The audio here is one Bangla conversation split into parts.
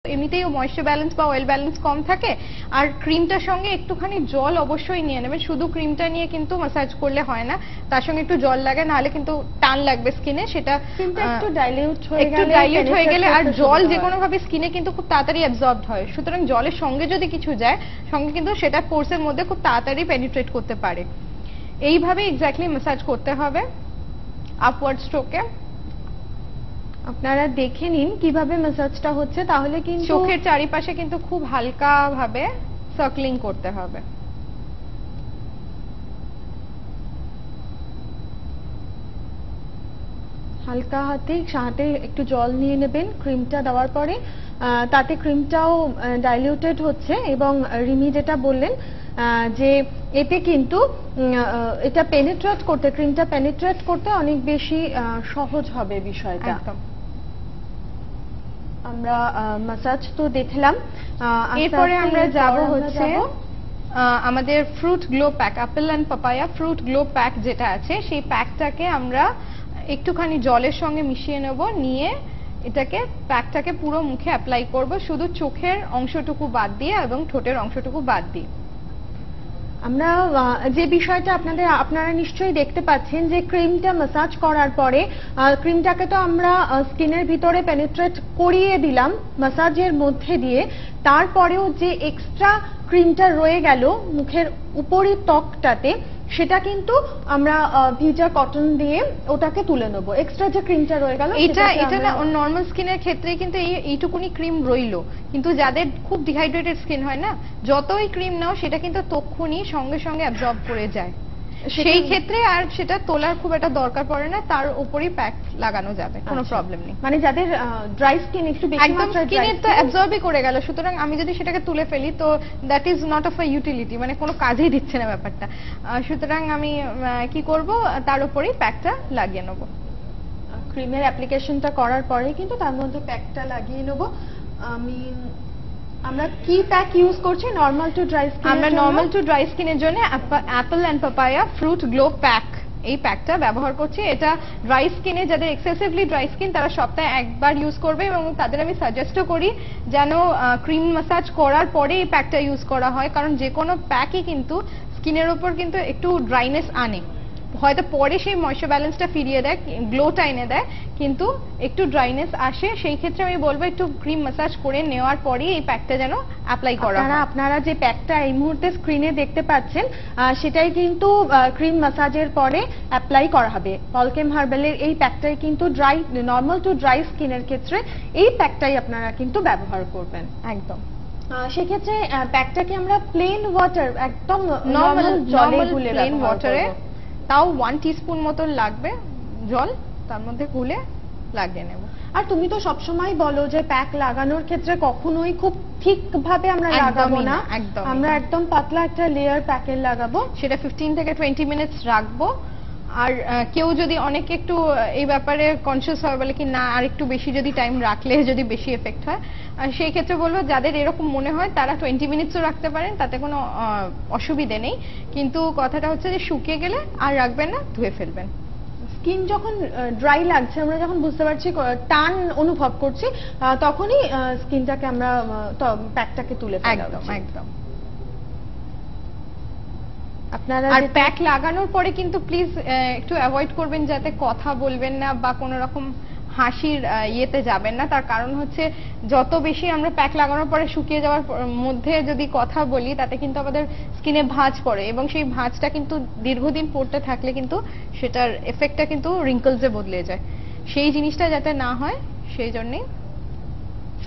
এমনিতেই ময়েশ্চার ব্যালেন্স বা অয়েল ব্যালেন্স কম থাকে। আর ক্রিমটার সঙ্গে একটুখানি জল অবশ্যই নিয়ে নেবেন, শুধু ক্রিমটা নিয়ে কিন্তু ম্যাসাজ করলে হয় না, তার সঙ্গে একটু জল লাগে, নাহলে কিন্তু টান লাগবে স্কিনে, সেটা একটু ডাইলিউট হয়ে গেলে। আর জল যে কোনো ভাবে স্কিনে কিন্তু খুব তাড়াতাড়ি অ্যাবজর্বড হয়, সুতরাং জলের সঙ্গে যদি কিছু যায় সঙ্গে কিন্তু সেটা পোরসের মধ্যে খুব তাড়াতাড়ি পেনিট্রেট করতে পারে। এইভাবে এক্স্যাক্টলি ম্যাসাজ করতে হবে আপওয়ার্ড স্ট্রোকে। আপনারা দেখে নিন কিভাবে ম্যাসাজটা হচ্ছে, তাহলে কিন্তু চোখের চারিপাশে কিন্তু খুব হালকা ভাবে সার্কলিং করতে হবে। হালকা হাতে একটু জল নিয়ে নেবেন ক্রিমটা দেওয়ার পরে, তাতে ক্রিমটাও ডাইলিউটেড হচ্ছে। এবং রিমি যেটা বললেন যে এতে কিন্তু এটা পেনিট্রেট করতে, ক্রিমটা পেনিট্রেট করতে অনেক বেশি সহজ হবে বিষয়টা। একদম। আমরা ম্যাসাজ তো দেখলাম, এরপরে আমরা যাব হচ্ছে আমাদের fruit glow pack, apple and papaya fruit glow pack যেটা আছে, সেই প্যাকটাকে আমরা একটুখানি জলের সঙ্গে মিশিয়ে নেব, নিয়ে এটাকে প্যাকটাকে পুরো মুখে অ্যাপ্লাই করব, শুধু চোখের অংশটুকু বাদ দিয়ে এবং ঠোঁটের অংশটুকু বাদ দিয়ে। আমরা যে বিষয়টা আপনারা নিশ্চয়ই দেখতে পাচ্ছেন যে ক্রিমটা ম্যাসাজ করার পরে ক্রিমটাকে তো আমরা স্কিনের ভিতরে পেনিট্রেট করিয়ে দিলাম ম্যাসাজের মধ্যে দিয়ে, তারপরেও যে এক্সট্রা ক্রিমটা রয়ে গেল মুখের উপরি ত্বকটাতে, সেটা কিন্তু আমরা ভিজা কটন দিয়ে ওটাকে তুলে নেব। এক্সট্রা যে ক্রিমটা রয়ে গেল এটা না নরমাল স্কিনের ক্ষেত্রে কিন্তু এইটুকুনি ক্রিম রইলো, কিন্তু যাদের খুব ডিহাইড্রেটেড স্কিন হয় না, যতই ক্রিম নাও সেটা কিন্তু তক্ষুনি সঙ্গে সঙ্গে অ্যাবজর্ব করে যায়, সেই ক্ষেত্রে আর সেটা তোলার খুব একটা দরকার পড়ে না, তার উপরই প্যাক লাগানো যাবে, কোনো প্রবলেম নেই। মানে যাদের ড্রাই স্কিন, একটু বেশি একদম স্কিনে তো অ্যাবজর্বই করে গেল, সুতরাং আমি যদি সেটাকে তুলে ফেলি তো that is not of a utility, মানে কোনো কাজেই দিচ্ছে না ব্যাপারটা। সুতরাং আমি কি করব, তার উপরেই প্যাকটা লাগিয়ে নেব। ক্রিমের অ্যাপ্লিকেশনটা করার পরে কিন্তু তার মধ্যে প্যাকটা লাগিয়ে নেব। আমরা কি প্যাক ইউজ করছি নরমাল টু ড্রাই স্কিন? আমরা নরমাল টু ড্রাই স্কিনের জন্য apple and papaya fruit glow pack, এই প্যাকটা ব্যবহার করছি। এটা ড্রাই স্কিনে, যাদের এক্সেসিভলি ড্রাই স্কিন তারা সপ্তাহে একবার ইউজ করবে, এবং তাদের আমি সাজেস্টও করি যেন ক্রিম ম্যাসাজ করার পরে এই প্যাকটা ইউজ করা হয়, কারণ যে কোনো প্যাকই কিন্তু স্কিনের উপর কিন্তু একটু ড্রাইনেস আনে, হয়তো পরে সেই ময়েশ্চার ব্যালেন্সটা ফিরিয়ে দেয়, গ্লোটা এনে দেয়, কিন্তু একটু ড্রাইনেস আসে, সেই ক্ষেত্রে আমি বলবো একটু ক্রিম ম্যাসাজ করে নেওয়ার পরেই এই প্যাকটা যেন অ্যাপ্লাই করা হয়। আপনারা যে প্যাকটা এই মুহূর্তে স্ক্রিনে দেখতে পাচ্ছেন সেটাই কিন্তু ক্রিম ম্যাসাজের পরে অ্যাপ্লাই করা হবে। পলকেম হার্বালের এই প্যাকটাই কিন্তু নরমাল টু ড্রাই স্কিনের ক্ষেত্রে এই প্যাকটাই আপনারা কিন্তু ব্যবহার করবেন। একদম। সেক্ষেত্রে প্যাকটাকে আমরা প্লেন ওয়াটার, একদম নরমাল জলে গুলে প্লেন ওয়াটারে, তাও 1 টিস্পুন মতো লাগবে জল, তার মধ্যে গুলে লাগিয়ে নেব। আর তুমি তো সবসময় বলো যে প্যাক লাগানোর ক্ষেত্রে কখনোই খুব ঠিক ভাবে আমরা লাগাবো না, আমরা একদম পাতলা একটা লেয়ার প্যাকের লাগাবো, সেটা 15 থেকে 20 মিনিটস রাখবো। আর কেউ যদি অনেকে একটু এই ব্যাপারে কনসিয়াস হয়, বলে কি না আর একটু বেশি যদি টাইম রাখলে যদি বেশি এফেক্ট হয়, সেই ক্ষেত্রে বলবো যাদের এরকম মনে হয় তারা 20 মিনিটসও রাখতে পারেন, তাতে কোনো অসুবিধে নেই। কিন্তু কথাটা হচ্ছে যে শুকিয়ে গেলে আর রাখবেন না, ধুয়ে ফেলবেন। স্কিন যখন ড্রাই লাগছে, আমরা যখন বুঝতে পারছি, টান অনুভব করছি, তখনই স্কিনটাকে আমরা প্যাকটাকে তুলে ফেলা। একদম একদম। আপনারা আর প্যাক লাগানোর পরে কিন্তু প্লিজ একটু অ্যাভয়েড করবেন যাতে কথা বলবেন না বা কোনো রকম হাসির ইয়েতে যাবেন না, তার কারণ হচ্ছে যত বেশি আমরা প্যাক লাগানোর পরে শুকিয়ে যাওয়ার মধ্যে যদি কথা বলি, তাতে কিন্তু আমাদের স্কিনে ভাঁজ পড়ে, এবং সেই ভাঁজটা কিন্তু দীর্ঘদিন পড়তে থাকলে কিন্তু সেটার এফেক্টটা কিন্তু রিঙ্কলসে বদলে যায়। সেই জিনিসটা যাতে না হয় সেই জন্যই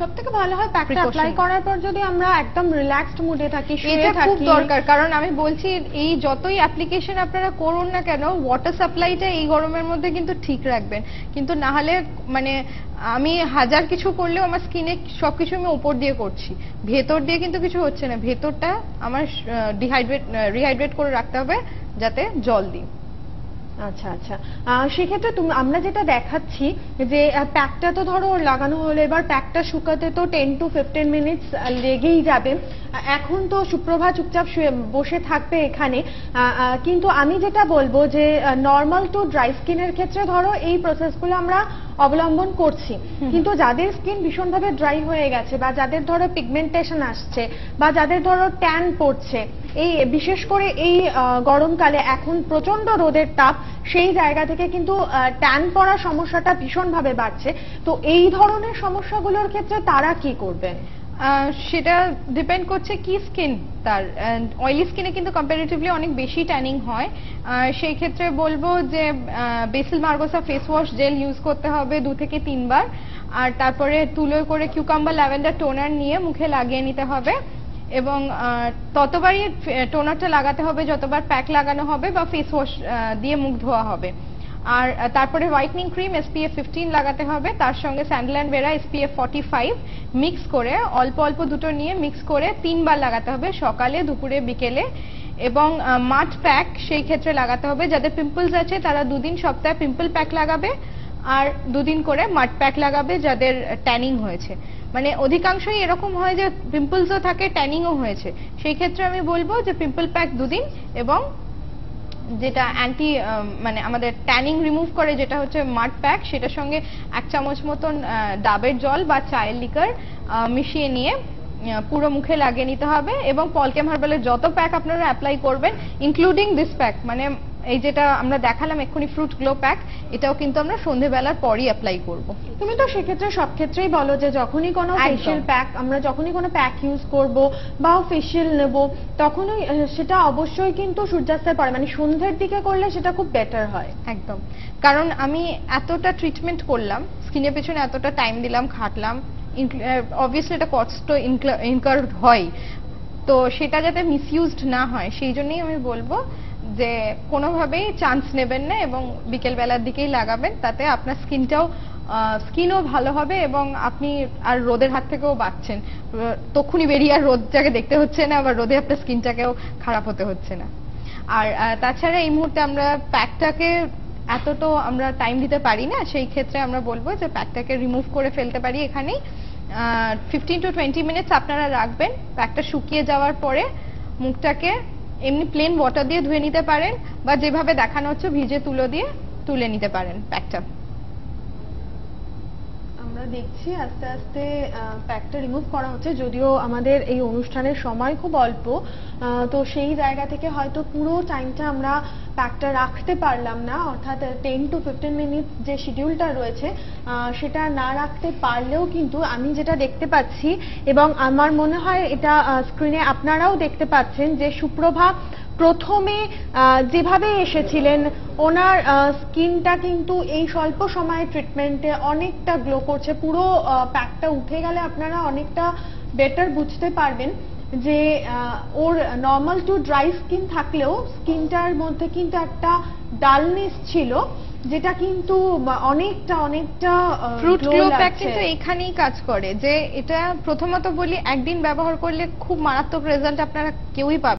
সবথেকে ভালো হয় প্যাকটা অ্যাপ্লাই করার পর যদি আমরা একদম রিল্যাক্সড মুডে থাকি, এটা খুব দরকার। কারণ আমি বলছি, এই যতই অ্যাপ্লিকেশন আপনারা করুন না কেন, ওয়াটার সাপ্লাইটা এই গরমের মধ্যে কিন্তু ঠিক রাখবেন, কিন্তু না হলে মানে আমি হাজার কিছু করলেও আমার স্কিনে সবকিছু আমি উপর দিয়ে করছি, ভেতর দিয়ে কিন্তু কিছু হচ্ছে না। ভেতরটা আমার রিহাইড্রেট করে রাখতে হবে, যাতে জল দিই। আচ্ছা আচ্ছা, সেক্ষেত্রে আমরা যেটা দেখাচ্ছি যে প্যাকটা তো ধরো লাগানো হলো, এবার প্যাকটা শুকাতে তো 10 to 15 মিনিটস লেগেই যাবে। এখন তো সুপ্রভা চুপচাপ বসে থাকবে এখানে, কিন্তু আমি যেটা বলবো যে নর্মাল টু ড্রাই স্কিনের ক্ষেত্রে ধরো এই প্রসেসগুলো আমরা অবলম্বন করছি, কিন্তু যাদের স্কিন ভীষণভাবে ড্রাই হয়ে গেছে বা যাদের ধরো পিগমেন্টেশন আসছে বা যাদের ধরো ট্যান পড়ছে, এই বিশেষ করে এই গরমকালে এখন প্রচন্ড রোদের তাপ, সেই জায়গা থেকে কিন্তু ট্যান পড়ার সমস্যাটা ভীষণভাবে বাড়ছে। তো এই ধরনের সমস্যাগুলোর ক্ষেত্রে তারা কি করবেন? সেটা ডিপেন্ড করছে কি স্কিন তার। অয়েলি স্কিনে কিন্তু কম্পারেটিভলি অনেক বেশি ট্যানিং হয়, সেই ক্ষেত্রে বলবো যে basil মার্গোসা face wash jail use করতে হবে 2 থেকে 3 বার, আর তারপরে তুলোয় করে কিউকাম্বার ল্যাভেন্ডার টোনার নিয়ে মুখে লাগিয়ে নিতে হবে, এবং ততবারই টোনারটা লাগাতে হবে যতবার প্যাক লাগানো হবে বা ফেস ওয়াশ দিয়ে মুখ ধোয়া হবে। আর তারপরে হোয়াইটনিং ক্রিম SPF 15 লাগাতে হবে, তার সঙ্গে স্যান্ডেল অ্যান্ড ভেরা SPF 45 মিক্স করে অল্প অল্প দুটো নিয়ে মিক্স করে 3 বার লাগাতে হবে, সকালে, দুপুরে, বিকেলে। এবং মাড প্যাক সেই ক্ষেত্রে লাগাতে হবে যাদের পিম্পলস আছে তারা 2 দিন সপ্তাহে পিম্পল প্যাক লাগাবে, আর 2 দিন করে মাড প্যাক লাগাবে যাদের ট্যানিং হয়েছে। মানে অধিকাংশই এরকম হয় যে পিম্পলসও থাকে, ট্যানিংও হয়েছে, সেই ক্ষেত্রে আমি বলবো যে পিম্পল প্যাক 2 দিন, এবং যেটা অ্যান্টি মানে আমাদের ট্যানিং রিমুভ করে যেটা হচ্ছে মাড প্যাক, সেটার সঙ্গে 1 চামচ মতন ডাবের জল বা চায়ের লিকার মিশিয়ে নিয়ে পুরো মুখে লাগিয়ে নিতে হবে। এবং পলকেম হার্বালের যত প্যাক আপনারা অ্যাপ্লাই করবেন ইনক্লুডিং দিস প্যাক, মানে এই যেটা আমরা দেখালাম এক্ষুনি ফ্রুট গ্লো প্যাক, এটাও কিন্তু আমরা সন্ধ্যেবেলার পরই অ্যাপ্লাই করব। তুমি তো সেক্ষেত্রে সব ক্ষেত্রেই বলো যে যখনই কোনো ফেশিয়াল প্যাক, আমরা যখনই কোনো প্যাক ইউজ করব বা ফেশিয়াল নেব, তখনই সেটা অবশ্যই কিন্তু সূর্যাস্তের পরে মানে সন্ধ্যের দিকে করলে সেটা খুব বেটার হয়। একদম, কারণ আমি এতটা ট্রিটমেন্ট করলাম, স্কিনের পেছনে এতটা টাইম দিলাম, খাটলাম, অবভিয়াসলি এটা কস্ট ইনকার হয়, তো সেটা যাতে মিসইউজড না হয় সেই জন্যই আমি বলবো যে কোনোভাবেই চান্স নেবেন না এবং বিকেল বেলার দিকেই লাগাবেন, তাতে আপনার স্কিনও ভালো হবে এবং আপনি আর রোদের হাত থেকেও বাঁচছেন। তখনই বেরিয়ে আর রোদটাকে দেখতে হচ্ছে না, আবার রোদে আপনার স্কিনটাকেও খারাপ হতে হচ্ছে না। আর তাছাড়া এই মুহূর্তে আমরা প্যাকটাকে এত তো আমরা টাইম দিতে পারি না, সেই ক্ষেত্রে আমরা বলবো যে প্যাকটাকে রিমুভ করে ফেলতে পারি এখানেই। 15 to 20 মিনিটস আপনারা রাখবেন, প্যাকটা শুকিয়ে যাওয়ার পরে মুখটাকে এমনি প্লেন ওয়াটার দিয়ে ধুয়ে নিতে পারেন, বা যেভাবে দেখানো হচ্ছে ভিজে তুলো দিয়ে তুলে নিতে পারেন প্যাকটা। আমরা দেখছি আস্তে আস্তে প্যাকটা রিমুভ করা হচ্ছে, যদিও আমাদের এই অনুষ্ঠানের সময় খুব অল্প, তো সেই জায়গা থেকে হয়তো পুরো টাইমটা আমরা প্যাকটা রাখতে পারলাম না, অর্থাৎ 10 to 15 মিনিট যে শিডিউলটা রয়েছে সেটা না রাখতে পারলেও কিন্তু আমি যেটা দেখতে পাচ্ছি, এবং আমার মনে হয় এটা স্ক্রিনে আপনারাও দেখতে পাচ্ছেন, যে সুপ্রভা প্রথমে যেভাবে এসেছিলেন ওনার স্কিনটা কিন্তু এই স্বল্প সময়ের ট্রিটমেন্টে অনেকটা গ্লো করছে। পুরো প্যাকটা উঠে গেলে আপনারা অনেকটা বেটার বুঝতে পারবেন যে ওর নর্মাল টু ড্রাই স্কিন থাকলেও স্কিনটার মধ্যে কিন্তু একটা ডালনেস ছিল, যেটা কিন্তু অনেকটা ফ্রুট গ্লো প্যাক কিন্তু এখানেই কাজ করে, যে এটা প্রথমত বলি একদিন ব্যবহার করলে খুব মারাত্মক রেজাল্ট আপনারা কেউই পাবেন।